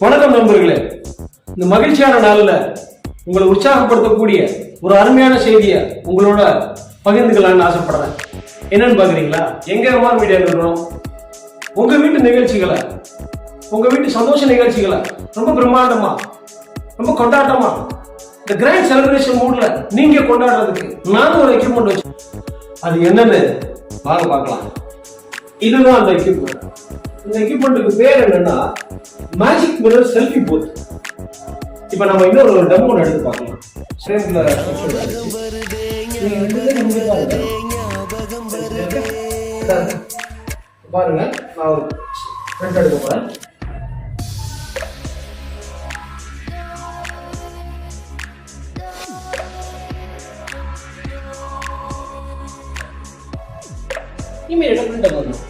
வணக்கம் நண்பர்களே. இந்த மகிழ்ச்சியான நாள்ல உங்களை உற்சாகப்படுத்தக்கூடிய ஒரு அருமையான செய்தியை உங்களோட பகிர்ந்துக்கலாம்னு ஆசைப்படுறேன். என்னன்னு பாக்குறீங்களா? எங்க எம்ஆர் மீடியா இருக்கிறோம். உங்க வீட்டு நிகழ்ச்சிகளை, உங்க வீட்டு சந்தோஷ நிகழ்ச்சிகளை ரொம்ப பிரம்மாண்டமா, ரொம்ப கொண்டாட்டமா, இந்த கிராண்ட் செலிப்ரேஷன் மூட்ல நீங்க கொண்டாடுறதுக்கு நானும் ஒரு எக்யூப்மெண்ட் வச்சு, அது என்னன்னு வாங்க பார்க்கலாம். இதுதான் அந்த எக்யூப்மெண்ட். இந்த எக்யூப்மெண்ட்டுக்கு பேர் என்னன்னா மேஜிக் மிரர் செல்ஃபி பூத். இப்ப நம்ம இன்னொரு டெமோ எடுத்து பார்க்கலாம். பாருங்க, நான் ஒரு பிரிண்ட் எடுக்க போறேன். இமேஜ் பிரிண்ட் பண்ணணும்.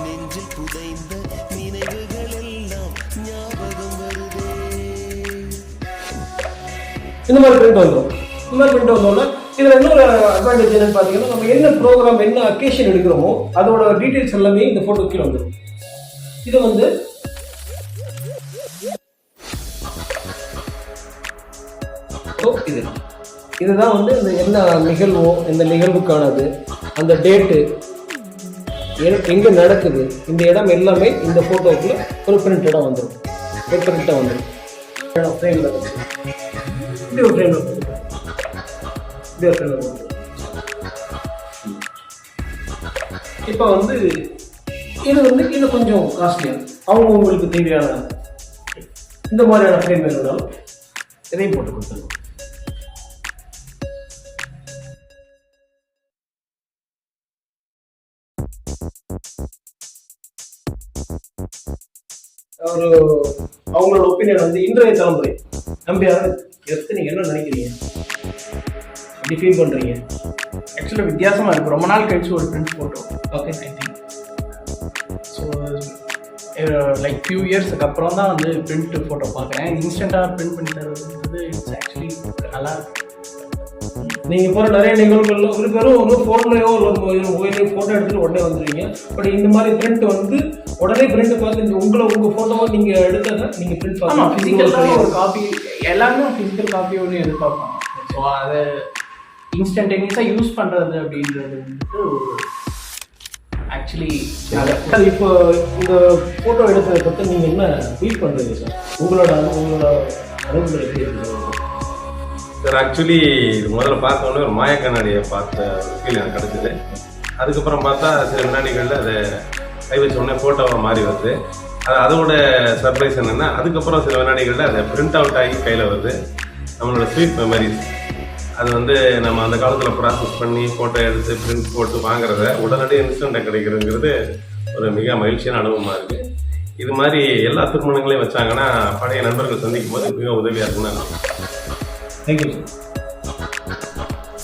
நெஞ்சில் புதைந்த நினைவுகள் எல்லாம் ஞாபகம் வருதே. இந்த மாதிரி பிரிண்ட் வந்துடும். இந்த மாதிரி பிரிண்ட் வந்தோம்னா இதுல இன்னொரு அட்வான்டேஜ் என்னன்னு பாத்தீங்கன்னா, நம்ம என்ன ப்ரோக்ராம், என்ன அக்கேஷன் எடுக்கிறோமோ அதோட டீடைல்ஸ் எல்லாமே இந்த போட்டோ கீழே வந்துடும். இது வந்து இதுதான் வந்து இந்த என்ன நிகழ்வோ, இந்த நிகழ்வுக்கானது, அந்த டேட்டு, எங்க நடக்குது, இந்த இடம் எல்லாமே இந்த போட்டோக்குள்ள ஒரு பிரிண்டடா வந்துடும். பிரிண்டா வந்துடும். இப்ப வந்து இது வந்து இது கொஞ்சம் காஸ்ட்லியா, அவங்க உங்களுக்கு தேவையான இந்த மாதிரியான ஃப்ரேம் இருந்தாலும் இதையும் போட்டு கொடுத்துருவோம். ஒரு அவங்களோட ஒப்பீனியன் வந்து இன்றைய தலைமுறை நம்பியாரு எடுத்து நீங்க என்ன நினைக்கிறீங்க, எப்படி ஃபீல் பண்றீங்க? ஆக்சுவலாக வித்தியாசமாக இருக்குது. ரொம்ப நாள் கழிச்சு ஒரு print photo. Okay, so like few இயர்ஸுக்கு அப்புறம் தான் வந்து பிரிண்ட் ஃபோட்டோ பார்க்குறேன். இன்ஸ்டண்ட்டாக பிரிண்ட் பண்ணி தருவது இட்ஸ் ஆக்சுவலி நல்லா இருக்கு. நீங்க போற நிறைய நிகழ்வுகள்ல ஒரு பேரும் ஒரு போன்லயோ ஒரு போட்டோ எடுத்துட்டு உடனே வந்துருவீங்க. பட் இந்த மாதிரி பிரிண்ட் வந்து உடனே பிரிண்ட் பார்த்து உங்க போட்டோவை நீங்க எடுத்ததை நீங்க பிரிண்ட் ஆமாம், பண்ணலாம். ஃபிசிக்கலாக ஒரு காப்பி, எல்லாருமே ஃபிசிக்கல் காப்பியோடு எதிர்பார்ப்பாங்க. ஸோ அதை இன்ஸ்டன்டேனியஸாக யூஸ் பண்ணுறது அப்படின்றது வந்துட்டு ஒரு ஆக்சுவலி இப்போ இந்த போட்டோ எடுத்ததை பற்றி நீங்க என்ன ஃபீல் பண்றீங்க சார்? உங்களோட அனுபவங்களை எப்படி இருக்கு சார்? ஆக்சுவலி இது முதல்ல பார்த்தோன்னே ஒரு மாய கண்ணாடியை பார்த்த ஒரு ஃபீல் எனக்கு கிடச்சிது. அதுக்கப்புறம் பார்த்தா சில வினாடிகளில் அதை கை வச்ச உடனே ஃபோட்டோவாக மாறி வருது. அதோட சர்ப்ரைஸ் என்னென்னா, அதுக்கப்புறம் சில வினாடிகளில் அதை பிரிண்ட் அவுட் ஆகி கையில் வருது. நம்மளோட ஸ்வீட் மெமரிஸ் அது வந்து நம்ம அந்த காலத்தில் ப்ராசஸ் பண்ணி ஃபோட்டோ எடுத்து பிரிண்ட் போட்டு வாங்குறத உடனடியாக இன்ஸ்டண்ட்டாக கிடைக்கிறதுங்கிறது ஒரு மிக மகிழ்ச்சியான அனுபவமாக இருக்குது. இது மாதிரி எல்லா திருமணங்களையும் வச்சாங்கன்னா பழைய நண்பர்கள் சந்திக்கும் போது மிக உதவியாக இருக்குன்னு. தேங்க்யூ.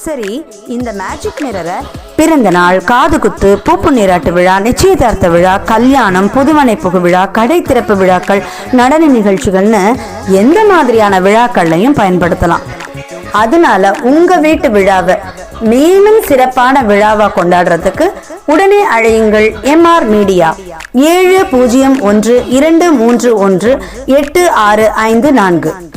சரி, இந்த மேஜிக் மிரரை பிறந்த நாள், காது குத்து, பூப்பு நீராட்டு விழா, நிச்சயதார்த்த விழா, கல்யாணம், புதுமனை புகு விழா, கடை திறப்பு விழாக்கள், நடன நிகழ்ச்சிகள்னு எந்த மாதிரியான விழாக்கள்லையும் பயன்படுத்தலாம். அதனால உங்க வீட்டு விழாவை மேலும் சிறப்பான விழாவா கொண்டாடுறதுக்கு உடனே அழையுங்கள் எம்ஆர் மீடியா 7012318654.